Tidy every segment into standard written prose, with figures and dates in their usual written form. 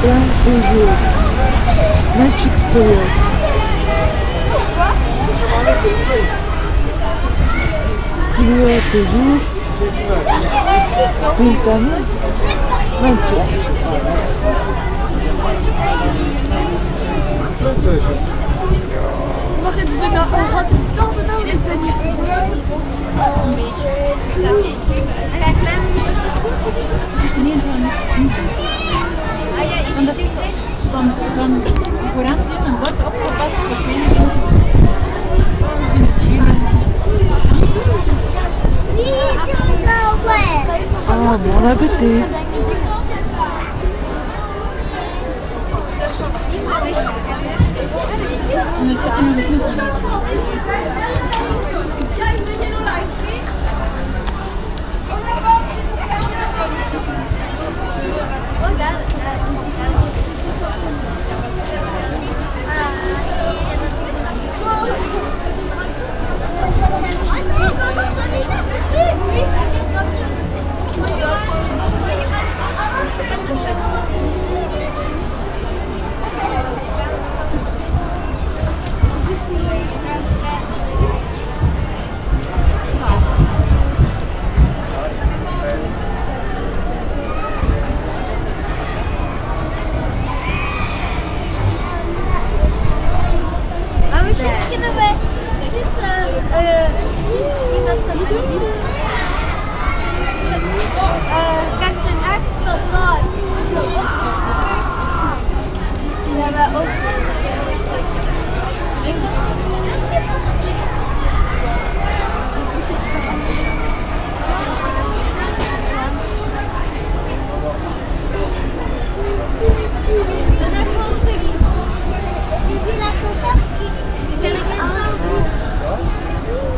plein toujours. Magic Studios. Studio toujours. Pintano. Magic. Mag ik bijna had het toch bedoeld in van concurrentie een wordt opgepast Oh, bon appétit.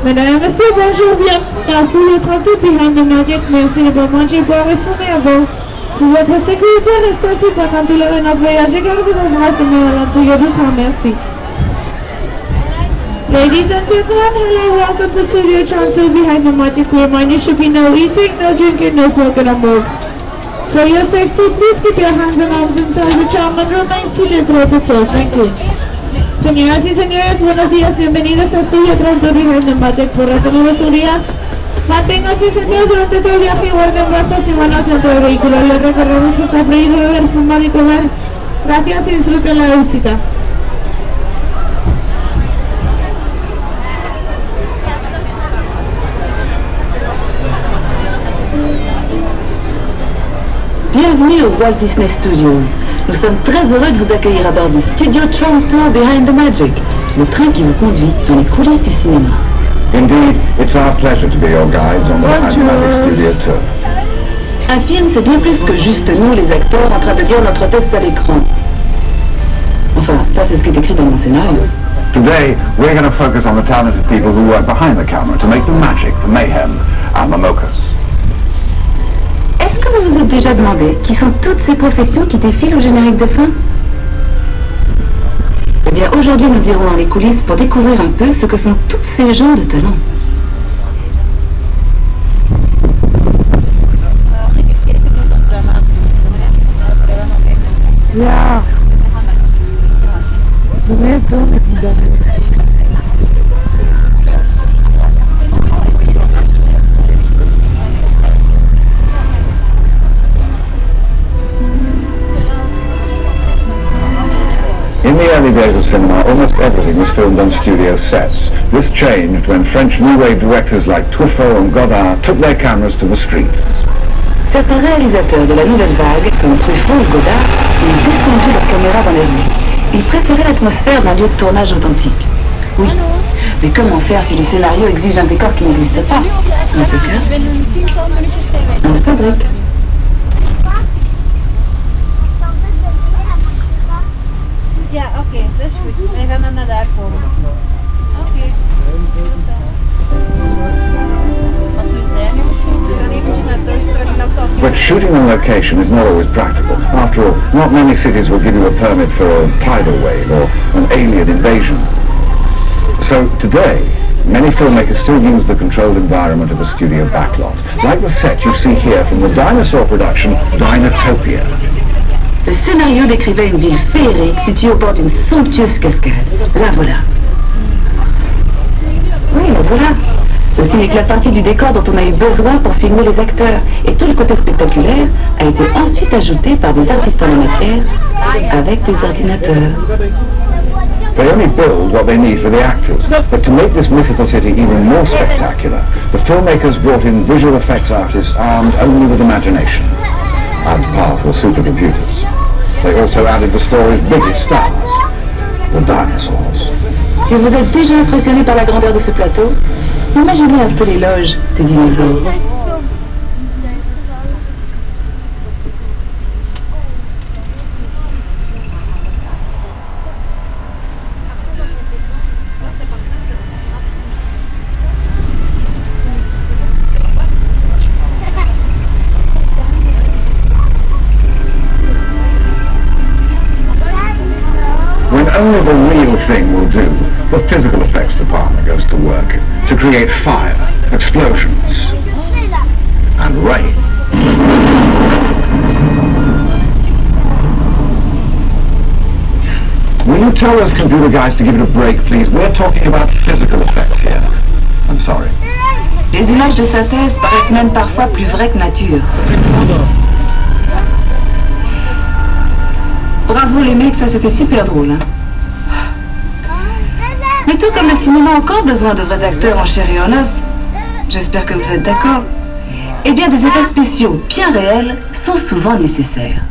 Mesdames et messieurs, bonjour, merci d'être assis behind the magic. Merci de bon manger, boire et fumer à bord. Pour votre sécurité, restez assis quand il est notre voyage et gardez vos bras tenus à l'intérieur du train. Merci. Ladies and gentlemen, hello, welcome to Studio Chancellor behind the magic. We remind you should be no eating, no drinking, no smoking on board. For your safety, please keep your hands and arms inside the charm and remain seated throughout the tour. Thank you. Señoras y señores, buenos días, bienvenidos a Studio Chancellor behind the magic. Por razones de seguridad, manténganse sentados durante todo el viaje y guarden brazos y manos dentro del vehículo. Les recordamos que está prohibido beber, fumar y comer. Gracias y disfruten la visita. Bienvenue au Walt Disney Studios. Nous sommes très heureux de vous accueillir à bord du Studio Tour Behind the Magic, le train qui vous conduit dans les coulisses du cinéma. Indeed, it's our pleasure to be your guides on the Behind the Magic Studio Tour. Un film, c'est bien plus que juste nous, les acteurs, en train de dire notre texte à l'écran. Enfin, ça c'est ce qui est écrit dans mon scénario. Today, we're going to focus on the talented people who work behind the camera to make the magic, the mayhem, and the mochas. Est-ce que vous vous êtes déjà demandé qui sont toutes ces professions qui défilent au générique de fin? Eh bien, aujourd'hui, nous irons dans les coulisses pour découvrir un peu ce que font toutes ces gens de talent. Yeah. In the early days of cinema, almost everything was filmed on studio sets. This changed when French New Wave directors like Truffaut and Godard took their cameras to the streets. Certains réalisateurs de la nouvelle vague, comme Truffaut ou Godard, ont descendu leur caméra dans les rues. Ils préféraient l'atmosphère d'un lieu de tournage authentique. Oui, mais comment faire si les scénarios exigent un décor qui n'existe pas? Dans ce cas, on le fabrique. Ja, oké, dat is goed. Wij gaan dan naar daar komen. Oké. Wat doen zij nu misschien? We gaan eventjes naar thuis. But shooting on location is not always practical. After all, not many cities will give you a permit for a tidal wave or an alien invasion. So today, many filmmakers still use the controlled environment of a studio backlot, like the set you see here from the dinosaur production Dinotopia. Le scénario décrivait une ville féerique située au bord d'une somptueuse cascade. La voilà. Oui, la voilà. Ceci n'est que la partie du décor dont on a eu besoin pour filmer les acteurs. Et tout le côté spectaculaire a été ensuite ajouté par des artistes en la matière avec des ordinateurs. They only build what they need for the actors. But to make this mythical city even more spectacular, the filmmakers brought in visual effects artists armed only with imagination and powerful supercomputers. They also added the story's biggest stars, the dinosaurs. Si vous êtes déjà impressionné par la grandeur de ce plateau, imaginez un peu l'éloge des dinosaures. When only the real thing will do, the physical effects department goes to work to create fire, explosions, and rain. Will you tell those computer guys to give it a break, please? We're talking about physical effects here. I'm sorry. Les images de synthèse paraissent même parfois plus vraies que nature. Bravo les mecs, ça c'était super drôle. Hein. Mais tout comme le cinéma a encore besoin de vrais acteurs en chair et en os, j'espère que vous êtes d'accord, eh bien des effets spéciaux bien réels sont souvent nécessaires.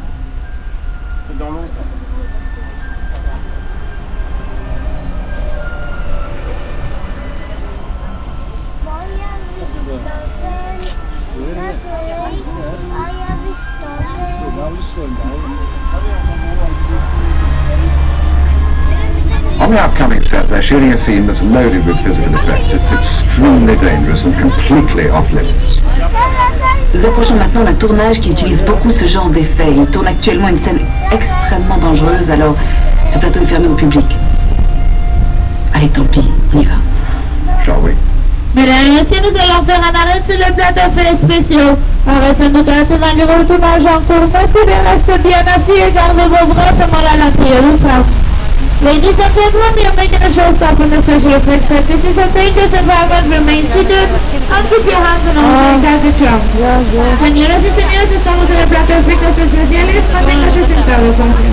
On the upcoming set, they're shooting a scene that's loaded with physical effects. It's extremely dangerous and completely off-limits. Nous approchons maintenant d'un tournage qui utilise beaucoup ce genre d'effets. Il tourne actuellement une scène extrêmement dangereuse, alors ce plateau est fermé au public. Allez, tant pis, on y va. Shall we? Mesdames et messieurs, nous allons faire un arrêt sur le plateau d'effets spéciaux. Arrêtez-nous de la scénario de tournage en cours. Merci, restez bien assis et gardez vos bras comme à la lentille. Ladies and gentlemen, we are making a show stop on the special effects set. This is a dangerous environment. Remain seated and keep your hands on all sides of the drum. Señoras y señores, estamos en el plato de efectos especiales. Manténganse sentados, hombre.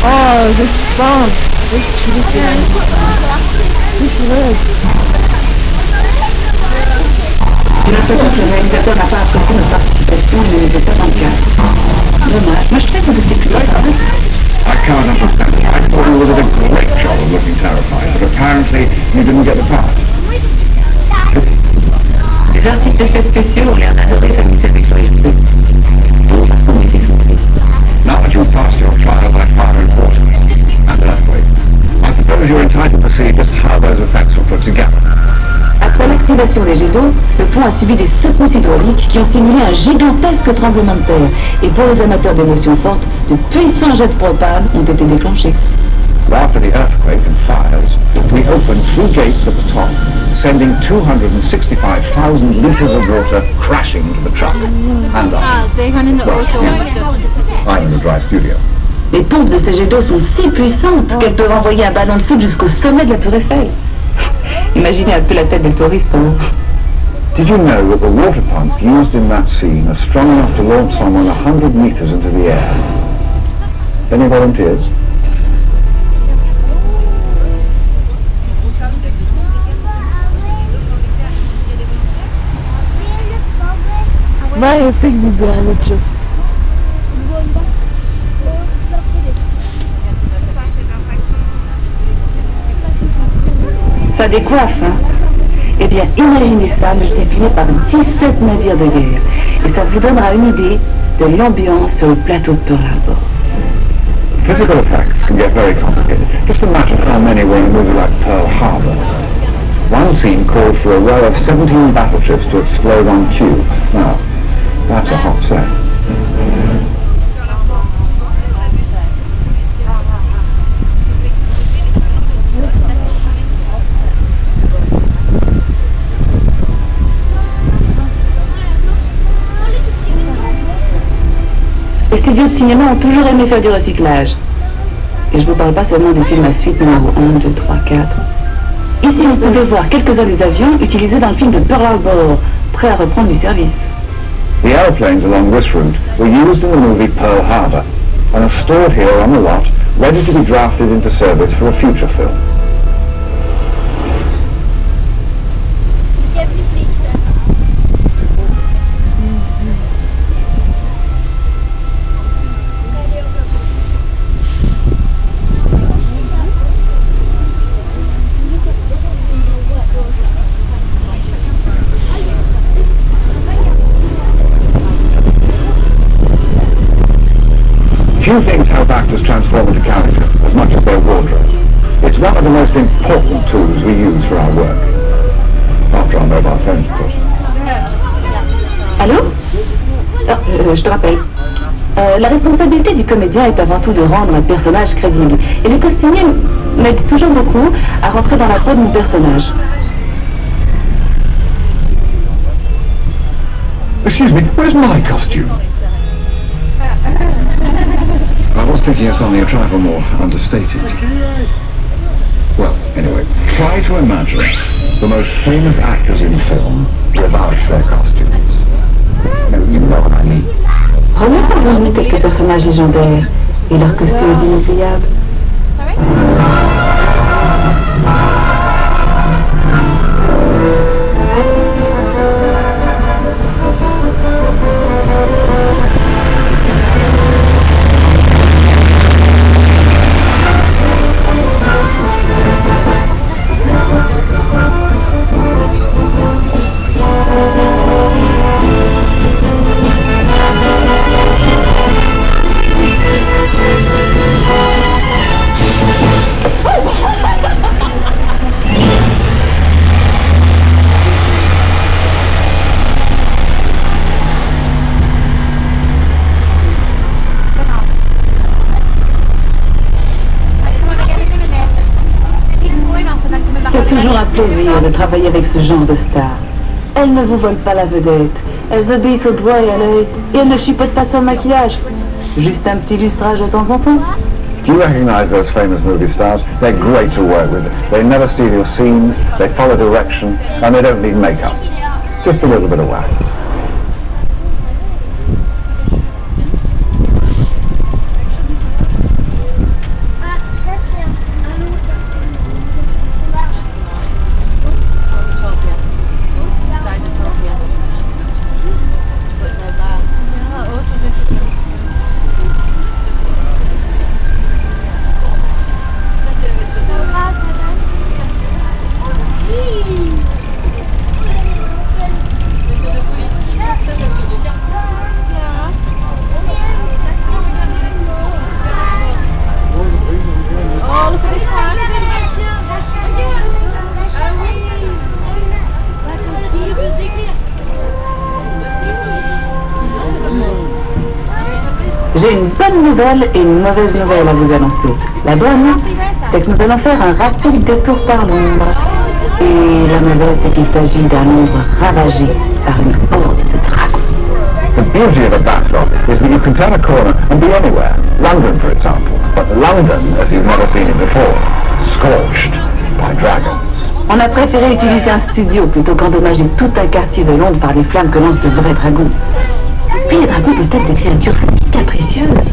Oh, this song. This red. J'ai l'impression que le réalisateur n'a pas apprécié notre participation et n'était pas dans le cadre. Dommage. Moi je trouve que c'était plutôt pas mal. I can't understand it. I thought you did a great job of looking terrified, but apparently you didn't get the part. Les artistes d'effets spéciaux ont l'air d'adorer s'amuser avec leur invité. Now that you've passed your trial by fire and water and earthquake, I suppose you're entitled to see just how those effects were put together. Après l'activation des jets d'eau, le pont a subi des secousses hydrauliques qui ont simulé un gigantesque tremblement de terre. Et pour les amateurs d'émotions fortes, de puissants jets de propane ont été déclenchés. After the earthquake and fires, we opened 2 gates at the top, sending 265,000 litres of water crashing into the truck and us. They gaan in de auto. I'm in the dry studio. Les pompes de ces jets d'eau sont si puissantes qu'elles peuvent envoyer un ballon de foot jusqu'au sommet de la tour Eiffel. Imaginez un peu la tête des touristes. Did you know that the water pump used in that scene are strong enough to launch someone 100 metres into the air? Any volunteers? I think the guy would just... Ça décoiffe, hein? Eh bien, imaginez ça multiplié par 17 navires de guerre. Et ça vous donnera une idée de l'ambiance sur le plateau de Pearl Harbor. Physical effects can get very complicated. Just imagine how many were in a movie like Pearl Harbor. One scene called for a row of 17 battleships to explode on cue. Now, that's a hot set. Les studios de cinéma ont toujours aimé faire du recyclage. Et je ne vous parle pas seulement des films à suite numéro 1, 2, 3, 4. Ici, vous pouvez voir quelques-uns des avions utilisés dans le film de Pearl Harbor, prêts à reprendre du service. The airplanes along this route were used in the movie Pearl Harbor and are stored here on the lot, ready to be drafted into service for a future film. Few things help actors transform into character as much as their wardrobe. It's one of the most important tools we use for our work. After our mobile phones, of course. Allô? Je te rappelle. La responsabilité du comédien est avant tout de rendre un personnage crédible. Et les costumiers m'aident toujours beaucoup à rentrer dans la peau de mon personnage. Excuse me, where's my costume? I was thinking of something a trifle more understated. Well, anyway, try to imagine the most famous actors in film without their costumes. No, you know what I mean. Remettez-vous quelques personnages légendaires et leurs costumes inoubliables. Toujours un plaisir de travailler avec ce genre de stars. Elles ne vous volent pas la vedette, elles obéissent au doigt et à l'œil, et elles ne chipotent pas sur le maquillage. Juste un petit lustrage de temps en temps. Do you recognize those famous movie stars? They're great to work with. They never steal your scenes, they follow direction, and they don't need makeup. Just a little bit of wax. J'ai une bonne nouvelle et une mauvaise nouvelle à vous annoncer. La bonne, c'est que nous allons faire un rapide détour par Londres. Et la mauvaise, c'est qu'il s'agit d'un Londres ravagé par une horde de dragons. The beauty of a backlot is that you can turn a corner and be anywhere. London, for example. But London, as you've never seen it before, scorched by dragons. On a préféré utiliser un studio plutôt qu'endommager tout un quartier de Londres par les flammes que lancent de vrais dragons. Puis les dragons peuvent être des créatures capricieuses.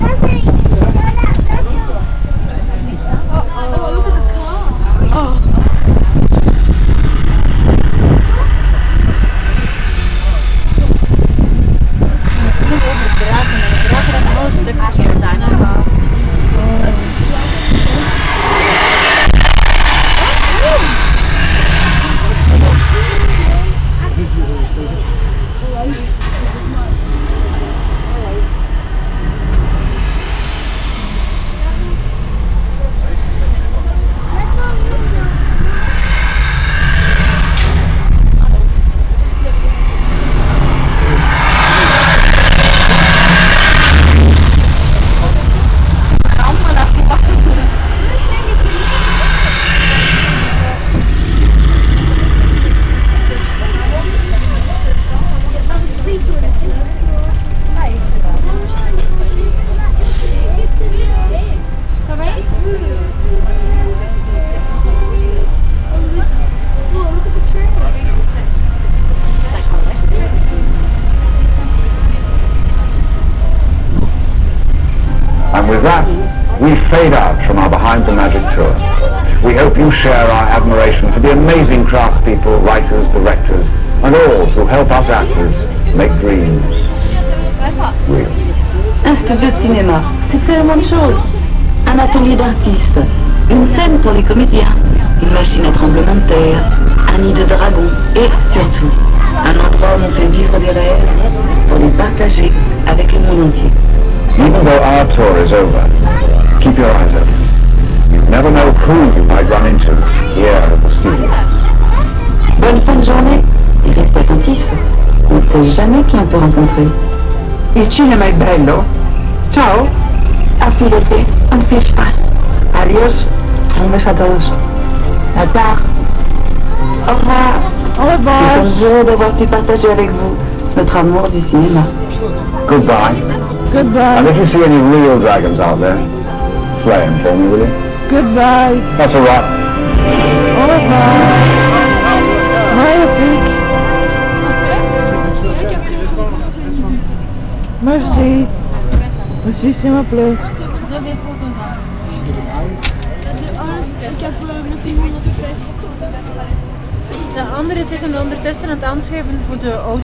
And with that, we fade out from our Behind the Magic tour. We hope you share our admiration for the amazing craftspeople, writers, directors, and all who help us actors make dreams real. Un studio de cinéma, c'est tellement de choses. Un atelier d'artistes, une scène pour les comédiens, une machine à tremblement de terre, un nid de dragons et surtout, un endroit où on fait vivre des rêves pour les partager avec le monde entier. Even though our tour is over, keep your eyes open. You never know who you might run into here at the studio. Bonne fin de journée et reste attentif. On ne sait jamais qui on peut rencontrer. Il cinema è bello. Ciao. Affilez-y, on ne fiche pas. Adios. Un beso a todos. À tard. Au revoir. Au C'est revoir. un jour d'avoir pu partager avec vous notre amour du cinéma. Goodbye. Goodbye. And if you see any real dragons out there, slay them for me, will you? Goodbye. That's all right. Au revoir. Magnifique. Merci. Merci, s'il me plaît. De anderen zitten ondertussen aan het aanschuiven voor de auto.